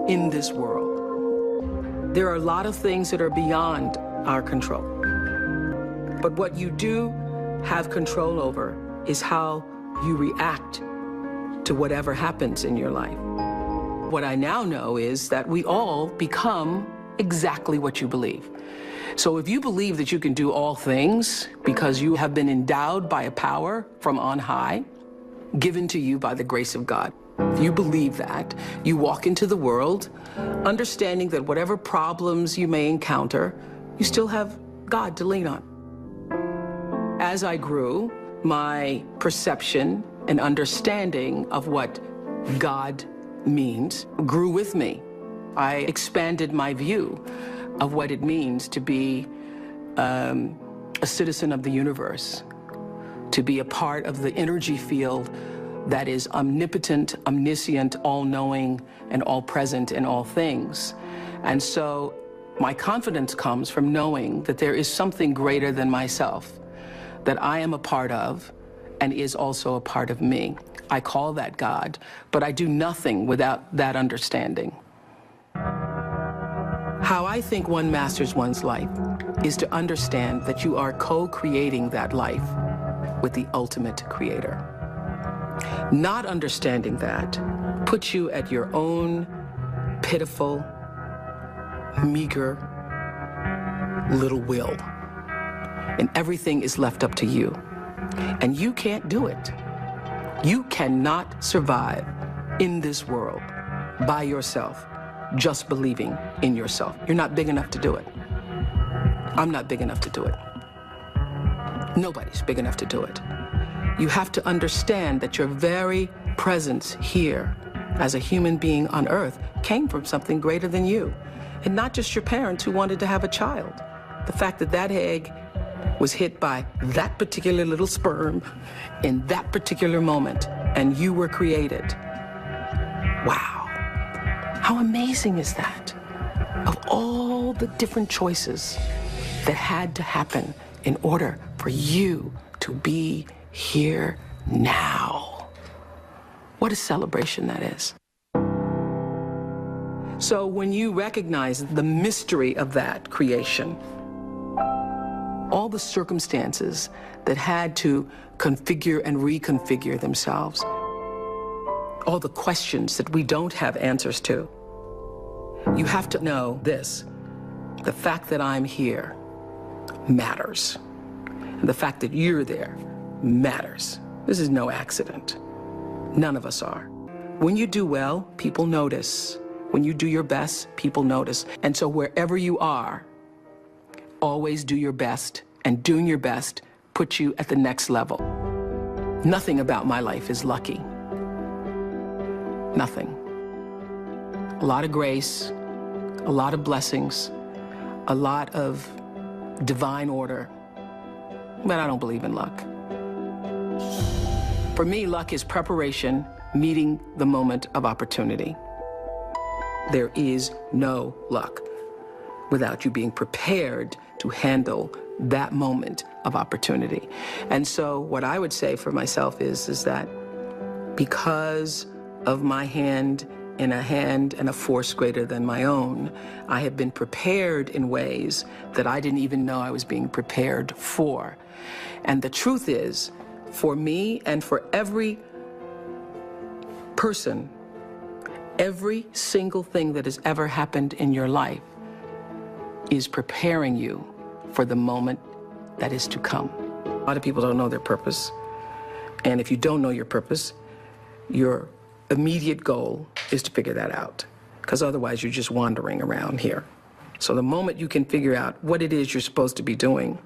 in this world. There are a lot of things that are beyond our control. But what you do have control over is how you react to whatever happens in your life. What I now know is that we all become exactly what you believe. So if you believe that you can do all things because you have been endowed by a power from on high, given to you by the grace of God, if you believe that, you walk into the world understanding that whatever problems you may encounter, you still have God to lean on. As I grew, my perception and understanding of what God means grew with me. I expanded my view of what it means to be a citizen of the universe, to be a part of the energy field that is omnipotent, omniscient, all-knowing, and all-present in all things. And so my confidence comes from knowing that there is something greater than myself, that I am a part of and is also a part of me. I call that God, but I do nothing without that understanding. How I think one masters one's life is to understand that you are co-creating that life with the ultimate creator. Not understanding that puts you at your own pitiful, meager little will. And everything is left up to you. And you can't do it. You cannot survive in this world by yourself, just believing in yourself. You're not big enough to do it. I'm not big enough to do it. Nobody's big enough to do it. You have to understand that your very presence here as a human being on earth came from something greater than you. And not just your parents who wanted to have a child. The fact that that egg was hit by that particular little sperm in that particular moment, and you were created. Wow. How amazing is that? Of all the different choices that had to happen in order for you to be here now. What a celebration that is. So when you recognize the mystery of that creation, all the circumstances that had to configure and reconfigure themselves, all the questions that we don't have answers to, you have to know this: the fact that I'm here matters. And the fact that you're there matters. This is no accident. None of us are. When you do well, people notice. When you do your best, people notice. And so wherever you are, always do your best, and doing your best puts you at the next level. Nothing about my life is lucky. Nothing. A lot of grace, a lot of blessings, a lot of divine order, but I don't believe in luck. For me, luck is preparation, meeting the moment of opportunity. There is no luck without you being prepared to handle that moment of opportunity. And so what I would say for myself is that because of my hand and a force greater than my own, I have been prepared in ways that I didn't even know I was being prepared for. And the truth is, for me and for every person, every single thing that has ever happened in your life is preparing you for the moment that is to come. A lot of people don't know their purpose. And if you don't know your purpose, your immediate goal is to figure that out, because otherwise you're just wandering around here. So the moment you can figure out what it is you're supposed to be doing,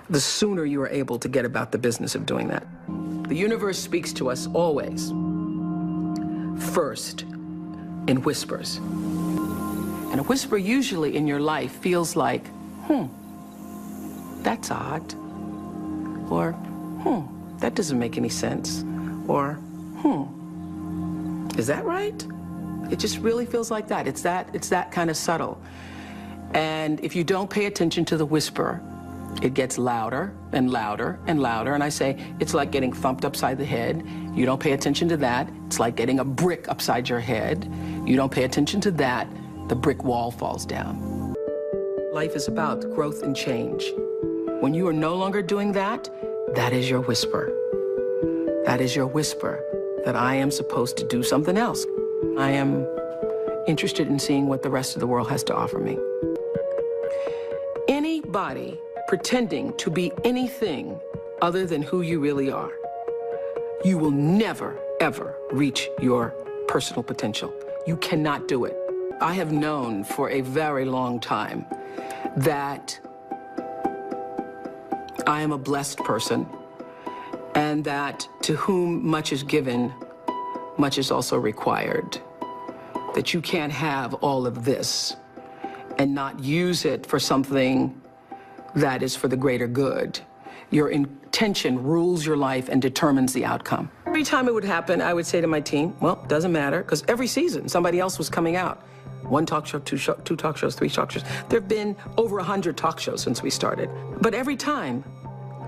the sooner you are able to get about the business of doing that. The universe speaks to us always, first, in whispers. And a whisper usually in your life feels like, that's odd. Or, that doesn't make any sense. Or, is that right? It just really feels like that. It's that kind of subtle. And if you don't pay attention to the whisper, It gets louder and louder and louder, and I say, it's like getting thumped upside the head. You don't pay attention to that. It's like getting a brick upside your head. You don't pay attention to that, the brick wall falls down. Life is about growth and change. When you are no longer doing that, that is your whisper. That is your whisper that I am supposed to do something else. I am interested in seeing what the rest of the world has to offer me. Anybody pretending to be anything other than who you really are, you will never, ever reach your personal potential. You cannot do it. I have known for a very long time that I am a blessed person, and that to whom much is given, much is also required. That you can't have all of this and not use it for something that is for the greater good. Your intention rules your life and determines the outcome. Every time it would happen, I would say to my team, well, doesn't matter, because every season somebody else was coming out. One talk show, two talk shows, three talk shows. There have been over 100 talk shows since we started. But every time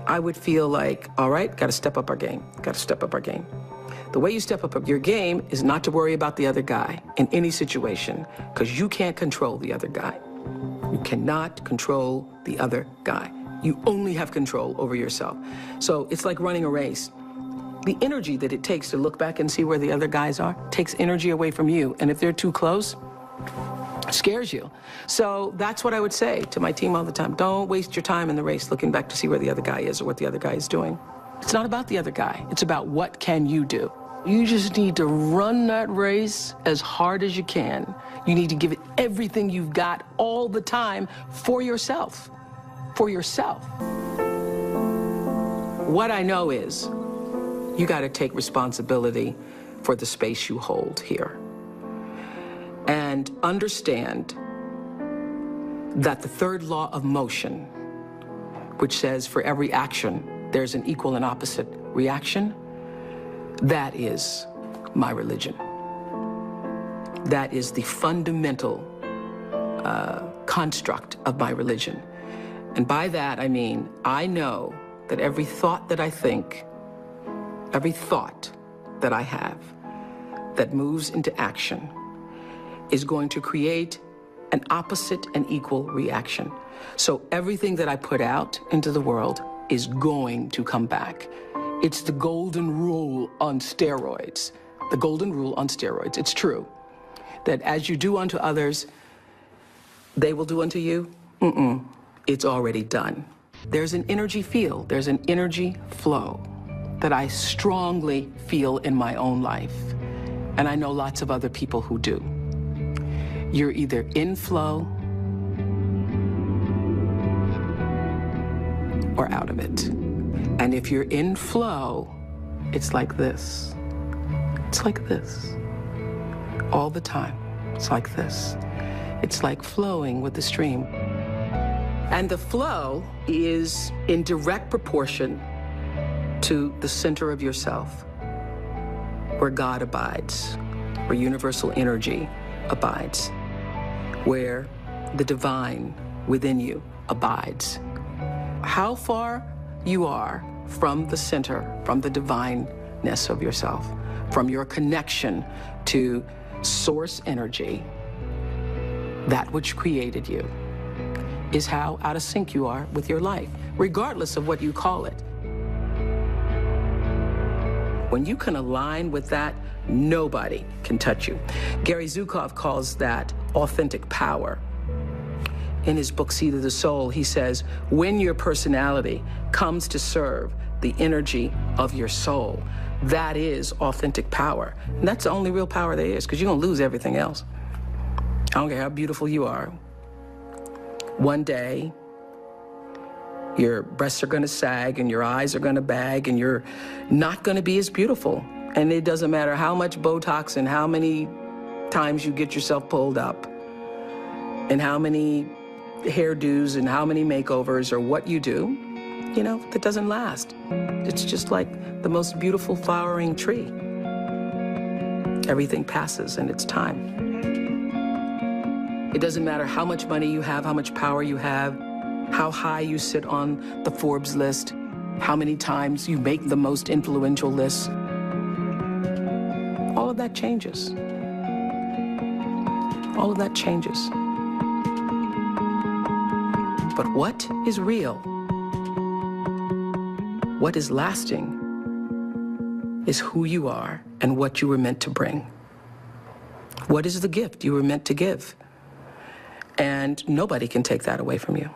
I would feel like, all right, got to step up our game, got to step up our game. The way you step up your game is not to worry about the other guy in any situation, because you can't control the other guy. You cannot control the other guy. You only have control over yourself. So it's like running a race. The energy that it takes to look back and see where the other guys are takes energy away from you. And if they're too close, it scares you. So that's what I would say to my team all the time. Don't waste your time in the race looking back to see where the other guy is or what the other guy is doing. It's not about the other guy. It's about what can you do. You just need to run that race as hard as you can. You need to give it everything you've got all the time for yourself. For yourself. What I know is you got to take responsibility for the space you hold here. And understand that the third law of motion, which says for every action, there's an equal and opposite reaction, that is my religion. That is the fundamental construct of my religion. And by that, I mean, I know that every thought that I think, every thought that I have that moves into action is going to create an opposite and equal reaction. So everything that I put out into the world is going to come back. It's the golden rule on steroids. The golden rule on steroids. It's true that as you do unto others, they will do unto you. It's already done. There's an energy field, there's an energy flow that I strongly feel in my own life. And I know lots of other people who do. You're either in flow or out of it. And if you're in flow, it's like this. It's like this. All the time. It's like this. It's like flowing with the stream. And the flow is in direct proportion to the center of yourself, where God abides, where universal energy abides, where the divine within you abides. How far you are from the center, from the divineness of yourself, from your connection to source energy, that which created you, is how out of sync you are with your life, regardless of what you call it. When you can align with that, nobody can touch you. Gary Zukav calls that authentic power. In his book, Seed of the Soul, he says, when your personality comes to serve the energy of your soul, that is authentic power. And that's the only real power there is, because you're going to lose everything else. I don't care how beautiful you are. One day, your breasts are going to sag and your eyes are going to bag and you're not going to be as beautiful. And it doesn't matter how much Botox and how many times you get yourself pulled up and how many hairdos and how many makeovers or what you do, you know, that doesn't last. It's just like the most beautiful flowering tree. Everything passes in its time. It doesn't matter how much money you have, how much power you have. how high you sit on the Forbes list, how many times you make the most influential lists. All of that changes. All of that changes. But what is real, what is lasting, is who you are and what you were meant to bring. What is the gift you were meant to give? And nobody can take that away from you.